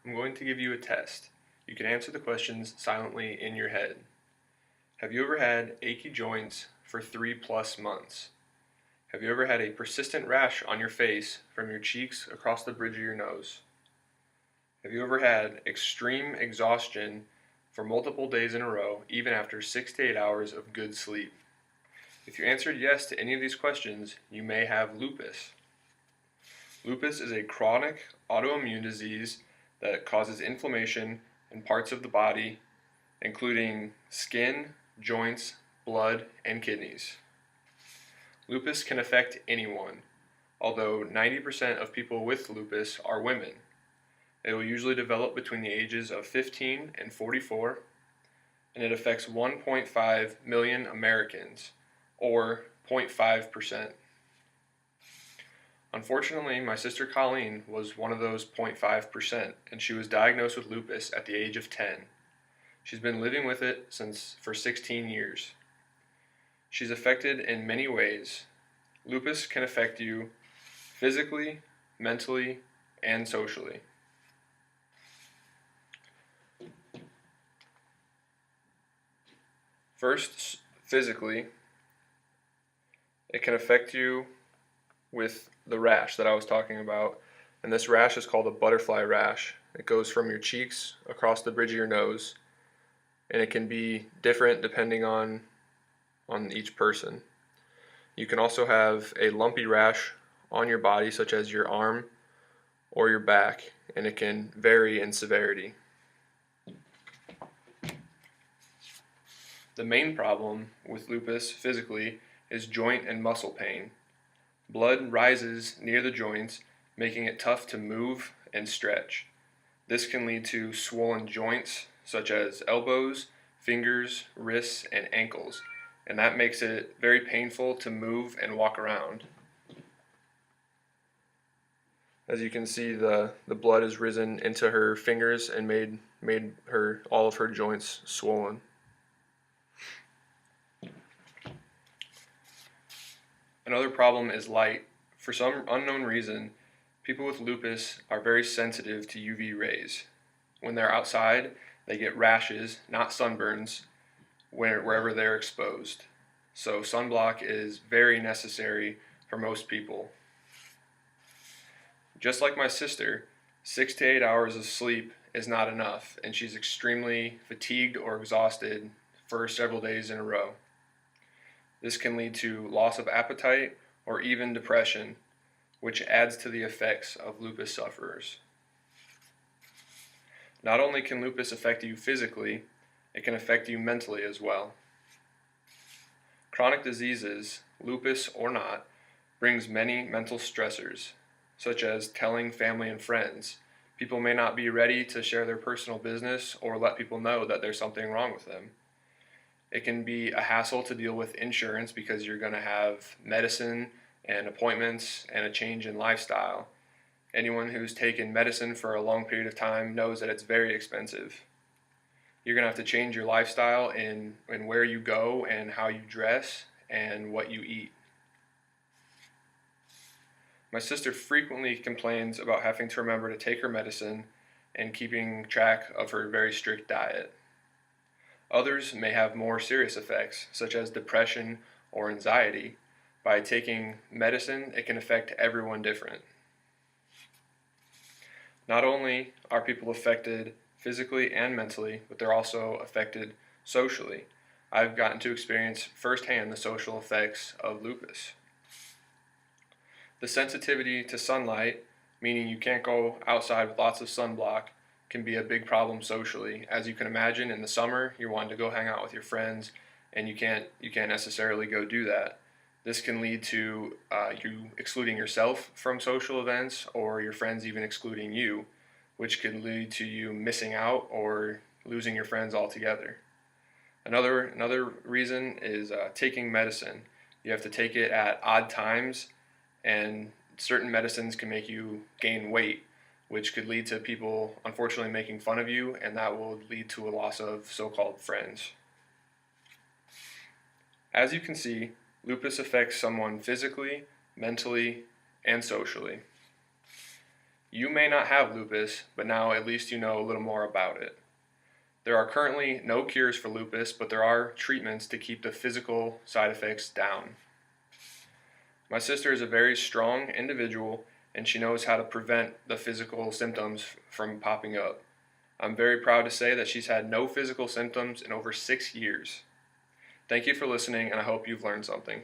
I'm going to give you a test. You can answer the questions silently in your head. Have you ever had achy joints for 3+ months? Have you ever had a persistent rash on your face from your cheeks across the bridge of your nose? Have you ever had extreme exhaustion for multiple days in a row, even after 6 to 8 hours of good sleep? If you answered yes to any of these questions, you may have lupus. Lupus is a chronic autoimmune disease that causes inflammation in parts of the body, including skin, joints, blood, and kidneys. Lupus can affect anyone, although 90% of people with lupus are women. It will usually develop between the ages of 15 and 44, and it affects 1.5 million Americans, or 0.5%. Unfortunately, my sister Colleen was one of those 0.5%, and she was diagnosed with lupus at the age of 10. She's been living with it for 16 years. She's affected in many ways. Lupus can affect you physically, mentally, and socially. First, physically, it can affect you with the rash that I was talking about. And this rash is called a butterfly rash. It goes from your cheeks across the bridge of your nose, and it can be different depending on each person. You can also have a lumpy rash on your body, such as your arm or your back, and it can vary in severity. The main problem with lupus physically is joint and muscle pain. Blood rises near the joints, making it tough to move and stretch. This can lead to swollen joints, such as elbows, fingers, wrists, and ankles, and that makes it very painful to move and walk around. As you can see, the blood has risen into her fingers and made all of her joints swollen. Another problem is light. For some unknown reason, people with lupus are very sensitive to UV rays. When they're outside, they get rashes, not sunburns, wherever they're exposed. So sunblock is very necessary for most people. Just like my sister, 6 to 8 hours of sleep is not enough, and she's extremely fatigued or exhausted for several days in a row. This can lead to loss of appetite or even depression, which adds to the effects of lupus sufferers. Not only can lupus affect you physically, it can affect you mentally as well. Chronic diseases, lupus or not, brings many mental stressors, such as telling family and friends. People may not be ready to share their personal business or let people know that there's something wrong with them. It can be a hassle to deal with insurance because you're going to have medicine and appointments and a change in lifestyle. Anyone who's taken medicine for a long period of time knows that it's very expensive. You're going to have to change your lifestyle in where you go and how you dress and what you eat. My sister frequently complains about having to remember to take her medicine and keeping track of her very strict diet. Others may have more serious effects, such as depression or anxiety. By taking medicine, it can affect everyone different. Not only are people affected physically and mentally, but they're also affected socially. I've gotten to experience firsthand the social effects of lupus. The sensitivity to sunlight, meaning you can't go outside with lots of sunblock, can be a big problem socially. As you can imagine, in the summer, you're wanting to go hang out with your friends, and you can't necessarily go do that. This can lead to you excluding yourself from social events, or your friends even excluding you, which could lead to you missing out or losing your friends altogether. Another reason is taking medicine. You have to take it at odd times, and certain medicines can make you gain weight, which could lead to people unfortunately making fun of you, and that will lead to a loss of so-called friends. As you can see, lupus affects someone physically, mentally, and socially. You may not have lupus, but now at least you know a little more about it. There are currently no cures for lupus, but there are treatments to keep the physical side effects down. My sister is a very strong individual, and she knows how to prevent the physical symptoms from popping up. I'm very proud to say that she's had no physical symptoms in over 6 years. Thank you for listening, and I hope you've learned something.